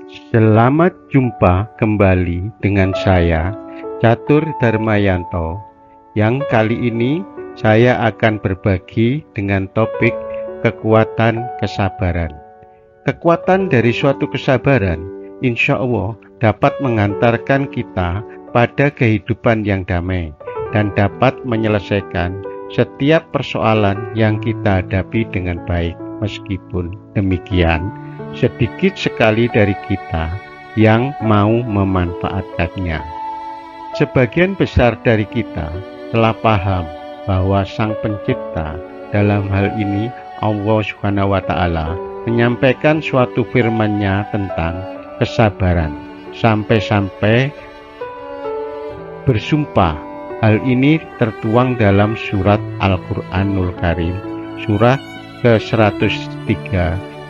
Selamat jumpa kembali dengan saya, Catur Darmayanto, yang kali ini saya akan berbagi dengan topik kekuatan kesabaran. Kekuatan dari suatu kesabaran, insya Allah dapat mengantarkan kita pada kehidupan yang damai dan dapat menyelesaikan setiap persoalan yang kita hadapi dengan baik. Meskipun demikian, sedikit sekali dari kita yang mau memanfaatkannya. Sebagian besar dari kita telah paham bahwa Sang Pencipta, dalam hal ini Allah Subhanahu wa Ta'ala, menyampaikan suatu firman-Nya tentang kesabaran, sampai-sampai bersumpah. Hal ini tertuang dalam surat Al-Qur'anul Karim, surat ke-103,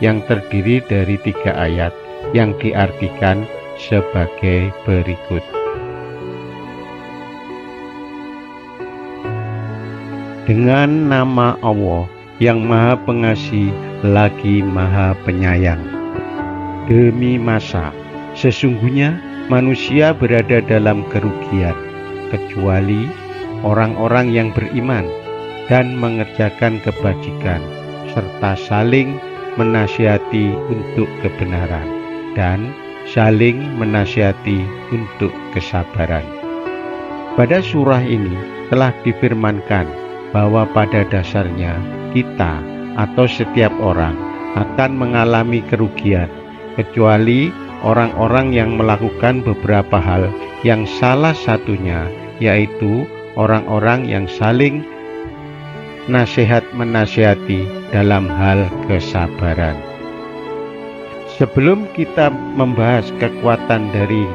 yang terdiri dari 3 ayat yang diartikan sebagai berikut. Dengan nama Allah yang Maha Pengasih lagi Maha Penyayang. Demi masa, sesungguhnya manusia berada dalam kerugian, kecuali orang-orang yang beriman dan mengerjakan kebajikan, serta saling menasihati untuk kebenaran dan saling menasihati untuk kesabaran. Pada surah ini telah difirmankan bahwa pada dasarnya kita atau setiap orang akan mengalami kerugian, kecuali orang-orang yang melakukan beberapa hal yang salah satunya yaitu orang-orang yang saling menasihati dalam hal kesabaran. Sebelum kita membahas kekuatan dari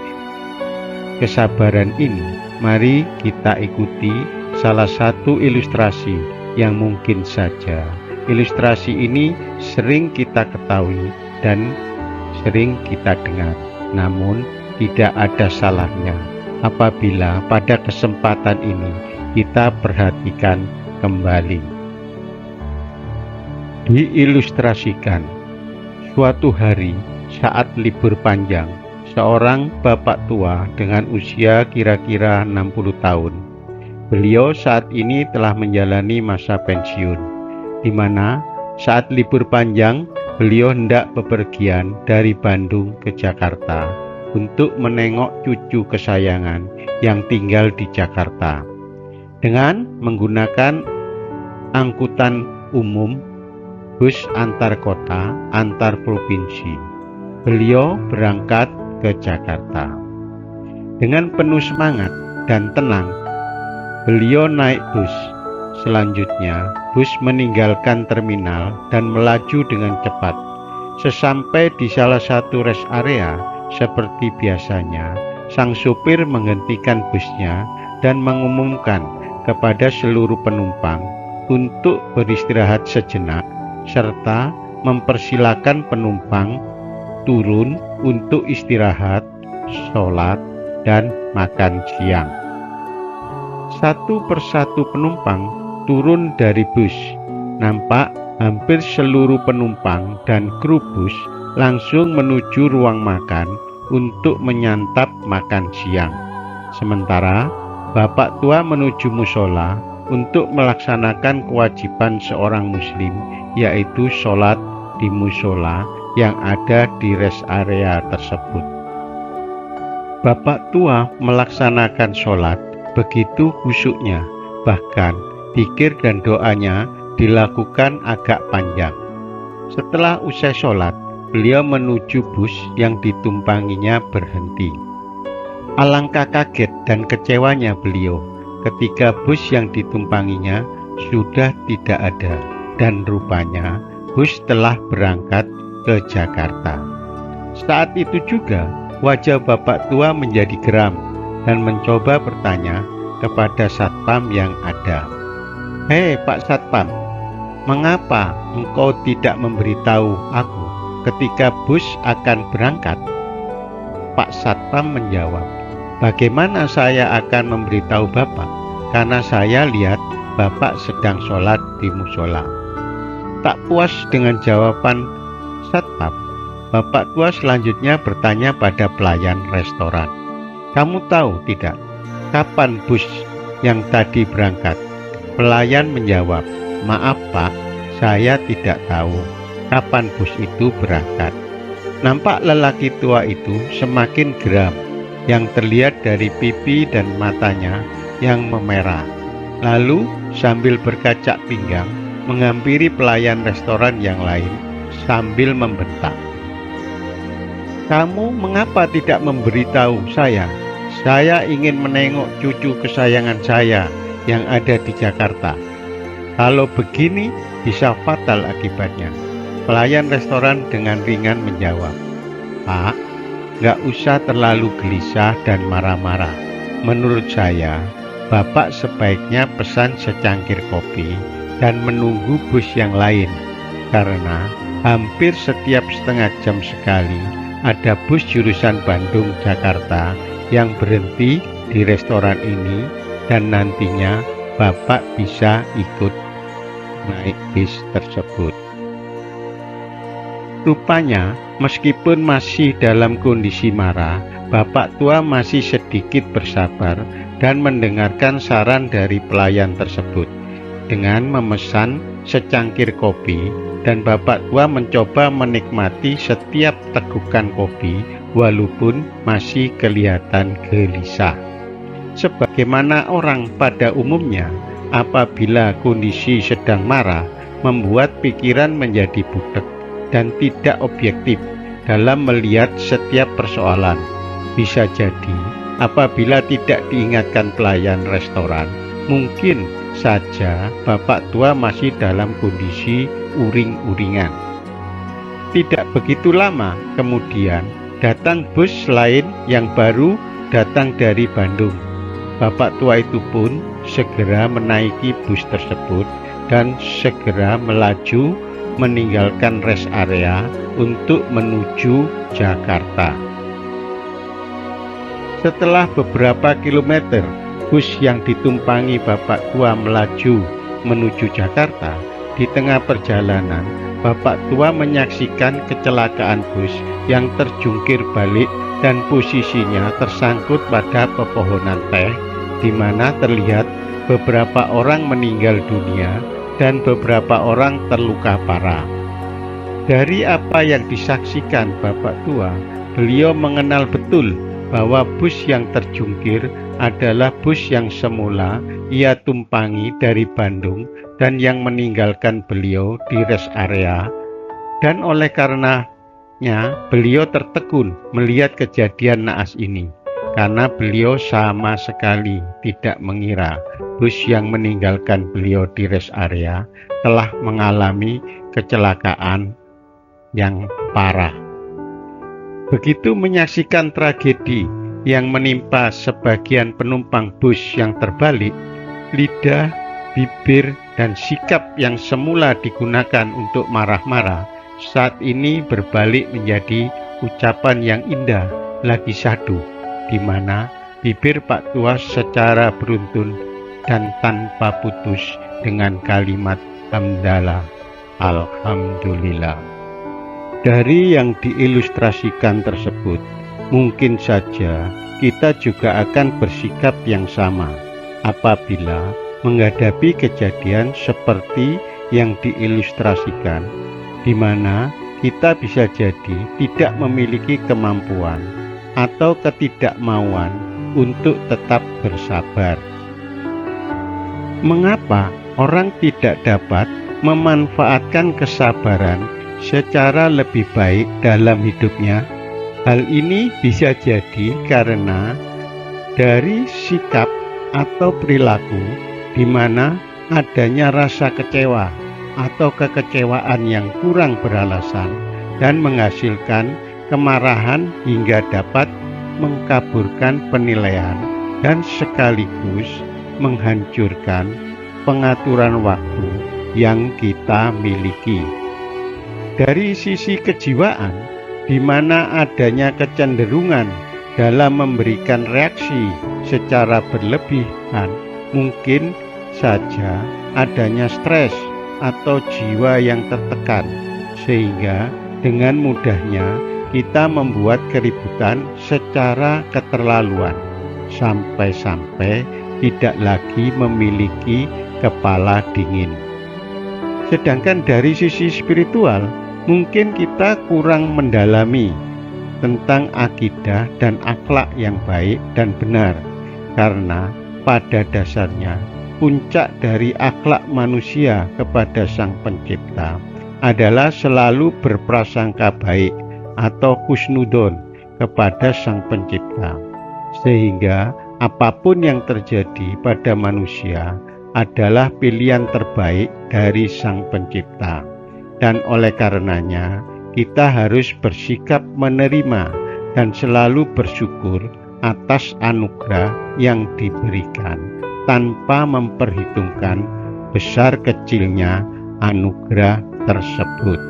kesabaran ini, mari kita ikuti salah satu ilustrasi yang mungkin saja ilustrasi ini sering kita ketahui dan sering kita dengar, namun tidak ada salahnya apabila pada kesempatan ini kita perhatikan kembali. Diilustrasikan, suatu hari saat libur panjang, seorang bapak tua dengan usia kira-kira 60 tahun. Beliau saat ini telah menjalani masa pensiun, di mana saat libur panjang beliau hendak bepergian dari Bandung ke Jakarta untuk menengok cucu kesayangan yang tinggal di Jakarta. Dengan menggunakan angkutan umum, bus antar kota, antar provinsi, beliau berangkat ke Jakarta. Dengan penuh semangat dan tenang, beliau naik bus. Selanjutnya, bus meninggalkan terminal dan melaju dengan cepat. Sesampai di salah satu rest area, seperti biasanya, sang supir menghentikan busnya dan mengumumkan kepada seluruh penumpang untuk beristirahat sejenak, serta mempersilakan penumpang turun untuk istirahat, sholat, dan makan siang. Satu persatu penumpang turun dari bus. Nampak hampir seluruh penumpang dan kru bus langsung menuju ruang makan untuk menyantap makan siang. Sementara bapak tua menuju musola untuk melaksanakan kewajiban seorang muslim, yaitu sholat di musola yang ada di rest area tersebut. Bapak tua melaksanakan sholat begitu khusyuknya, bahkan zikir dan doanya dilakukan agak panjang. Setelah usai sholat, beliau menuju bus yang ditumpanginya berhenti. Alangkah kaget dan kecewanya beliau ketika bus yang ditumpanginya sudah tidak ada, dan rupanya bus telah berangkat ke Jakarta. Saat itu juga wajah bapak tua menjadi geram dan mencoba bertanya kepada satpam yang ada. "Hei Pak Satpam, mengapa engkau tidak memberitahu aku ketika bus akan berangkat?" Pak Satpam menjawab, "Bagaimana saya akan memberitahu Bapak? Karena saya lihat Bapak sedang sholat di musola." Tak puas dengan jawaban Satpam, Bapak tua selanjutnya bertanya pada pelayan restoran, "Kamu tahu tidak, kapan bus yang tadi berangkat?" Pelayan menjawab, "Maaf Pak, saya tidak tahu kapan bus itu berangkat." Nampak lelaki tua itu semakin geram, yang terlihat dari pipi dan matanya yang memerah. Lalu sambil berkacak pinggang, menghampiri pelayan restoran yang lain sambil membentak, "Kamu mengapa tidak memberitahu saya? Saya ingin menengok cucu kesayangan saya yang ada di Jakarta. Kalau begini bisa fatal akibatnya." Pelayan restoran dengan ringan menjawab, "Pak, nggak usah terlalu gelisah dan marah-marah. Menurut saya, Bapak sebaiknya pesan secangkir kopi dan menunggu bus yang lain, karena hampir setiap setengah jam sekali ada bus jurusan Bandung-Jakarta yang berhenti di restoran ini, dan nantinya Bapak bisa ikut naik bis tersebut." Rupanya, meskipun masih dalam kondisi marah, bapak tua masih sedikit bersabar dan mendengarkan saran dari pelayan tersebut. Dengan memesan secangkir kopi, dan bapak tua mencoba menikmati setiap tegukan kopi walaupun masih kelihatan gelisah. Sebagaimana orang pada umumnya, apabila kondisi sedang marah, membuat pikiran menjadi butek dan tidak objektif dalam melihat setiap persoalan. Bisa jadi, apabila tidak diingatkan pelayan restoran, mungkin saja bapak tua masih dalam kondisi uring-uringan. Tidak begitu lama kemudian, datang bus lain yang baru datang dari Bandung. Bapak tua itu pun segera menaiki bus tersebut dan segera melaju meninggalkan rest area untuk menuju Jakarta. Setelah beberapa kilometer, bus yang ditumpangi bapak tua melaju menuju Jakarta. Di tengah perjalanan, bapak tua menyaksikan kecelakaan bus yang terjungkir balik dan posisinya tersangkut pada pepohonan teh, di mana terlihat beberapa orang meninggal dunia dan beberapa orang terluka parah. Dari apa yang disaksikan bapak tua, beliau mengenal betul bahwa bus yang terjungkir adalah bus yang semula ia tumpangi dari Bandung dan yang meninggalkan beliau di rest area, dan oleh karenanya beliau tertegun melihat kejadian naas ini, karena beliau sama sekali tidak mengira bus yang meninggalkan beliau di rest area telah mengalami kecelakaan yang parah. Begitu menyaksikan tragedi yang menimpa sebagian penumpang bus yang terbalik, lidah, bibir, dan sikap yang semula digunakan untuk marah-marah saat ini berbalik menjadi ucapan yang indah lagi syahdu, di mana bibir Pak Tua secara beruntun dan tanpa putus dengan kalimat hamdalah, alhamdulillah. Dari yang diilustrasikan tersebut, mungkin saja kita juga akan bersikap yang sama apabila menghadapi kejadian seperti yang diilustrasikan, di mana kita bisa jadi tidak memiliki kemampuan atau ketidakmauan untuk tetap bersabar. Mengapa orang tidak dapat memanfaatkan kesabaran secara lebih baik dalam hidupnya? Hal ini bisa jadi karena dari sikap atau perilaku di mana adanya rasa kecewa atau kekecewaan yang kurang beralasan dan menghasilkan kemarahan hingga dapat mengkaburkan penilaian dan sekaligus menghancurkan pengaturan waktu yang kita miliki. Dari sisi kejiwaan, di mana adanya kecenderungan dalam memberikan reaksi secara berlebihan, mungkin saja adanya stres atau jiwa yang tertekan, sehingga Dengan mudahnya kita membuat keributan secara keterlaluan, sampai-sampai tidak lagi memiliki kepala dingin. Sedangkan dari sisi spiritual, mungkin kita kurang mendalami tentang akidah dan akhlak yang baik dan benar, karena pada dasarnya puncak dari akhlak manusia kepada Sang Pencipta adalah selalu berprasangka baik atau husnudon kepada Sang Pencipta, sehingga apapun yang terjadi pada manusia adalah pilihan terbaik dari Sang Pencipta. Dan oleh karenanya kita harus bersikap menerima dan selalu bersyukur atas anugerah yang diberikan tanpa memperhitungkan besar kecilnya anugerah tersebut.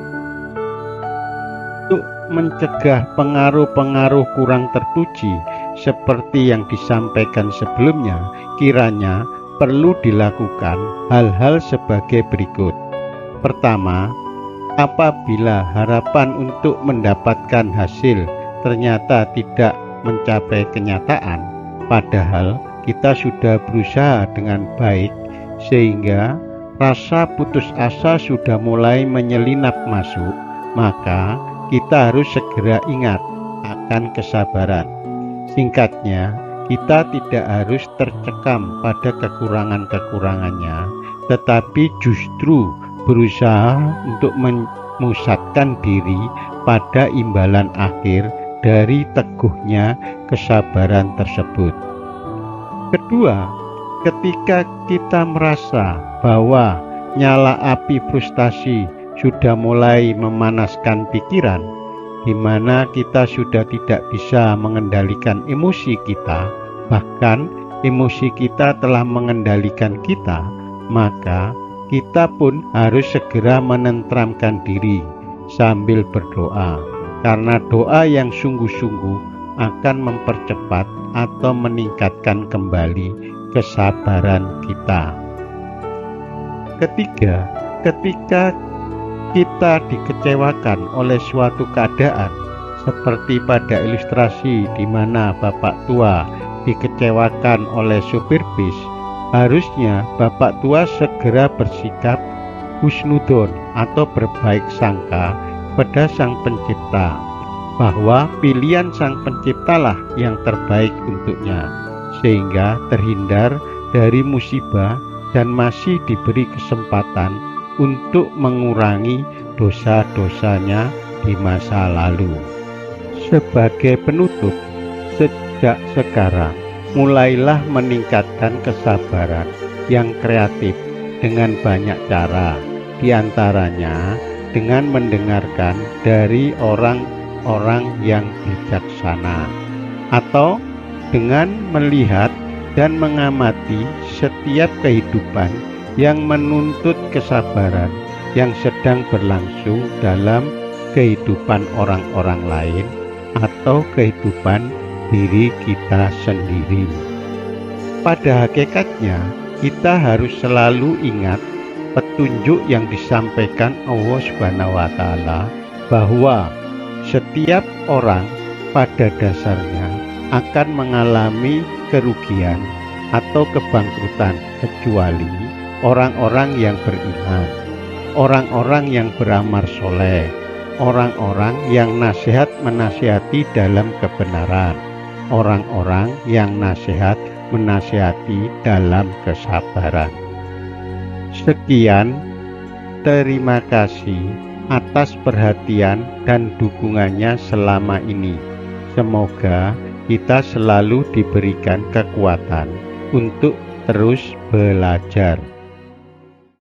Untuk mencegah pengaruh-pengaruh kurang terpuji seperti yang disampaikan sebelumnya, kiranya perlu dilakukan hal-hal sebagai berikut. Pertama, apabila harapan untuk mendapatkan hasil ternyata tidak mencapai kenyataan, padahal kita sudah berusaha dengan baik, sehingga rasa putus asa sudah mulai menyelinap masuk, maka kita harus segera ingat akan kesabaran. Singkatnya, kita tidak harus tercekam pada kekurangan-kekurangannya, tetapi justru berusaha untuk memusatkan diri pada imbalan akhir dari teguhnya kesabaran tersebut. Kedua, ketika kita merasa bahwa nyala api frustasi sudah mulai memanaskan pikiran, di mana kita sudah tidak bisa mengendalikan emosi kita, bahkan emosi kita telah mengendalikan kita, maka kita pun harus segera menenteramkan diri sambil berdoa, karena doa yang sungguh-sungguh akan mempercepat atau meningkatkan kembali kesabaran kita. Ketiga, ketika kita dikecewakan oleh suatu keadaan, seperti pada ilustrasi di mana bapak tua dikecewakan oleh supir bis, harusnya bapak tua segera bersikap husnudon atau berbaik sangka pada Sang Pencipta, bahwa pilihan Sang Penciptalah yang terbaik untuknya, sehingga terhindar dari musibah dan masih diberi kesempatan untuk mengurangi dosa-dosanya di masa lalu. Sebagai penutup, sejak sekarang mulailah meningkatkan kesabaran yang kreatif dengan banyak cara, diantaranya dengan mendengarkan dari orang-orang yang bijaksana, atau dengan melihat dan mengamati setiap kehidupan yang menuntut kesabaran yang sedang berlangsung dalam kehidupan orang-orang lain atau kehidupan diri kita sendiri. Pada hakikatnya, kita harus selalu ingat petunjuk yang disampaikan Allah Subhanahu wa Ta'ala, bahwa setiap orang pada dasarnya akan mengalami kerugian atau kebangkrutan, kecuali orang-orang yang beriman, orang-orang yang beramal soleh, orang-orang yang nasihat menasihati dalam kebenaran, orang-orang yang nasihat menasihati dalam kesabaran. Sekian, terima kasih atas perhatian dan dukungannya selama ini. Semoga kita selalu diberikan kekuatan untuk terus belajar.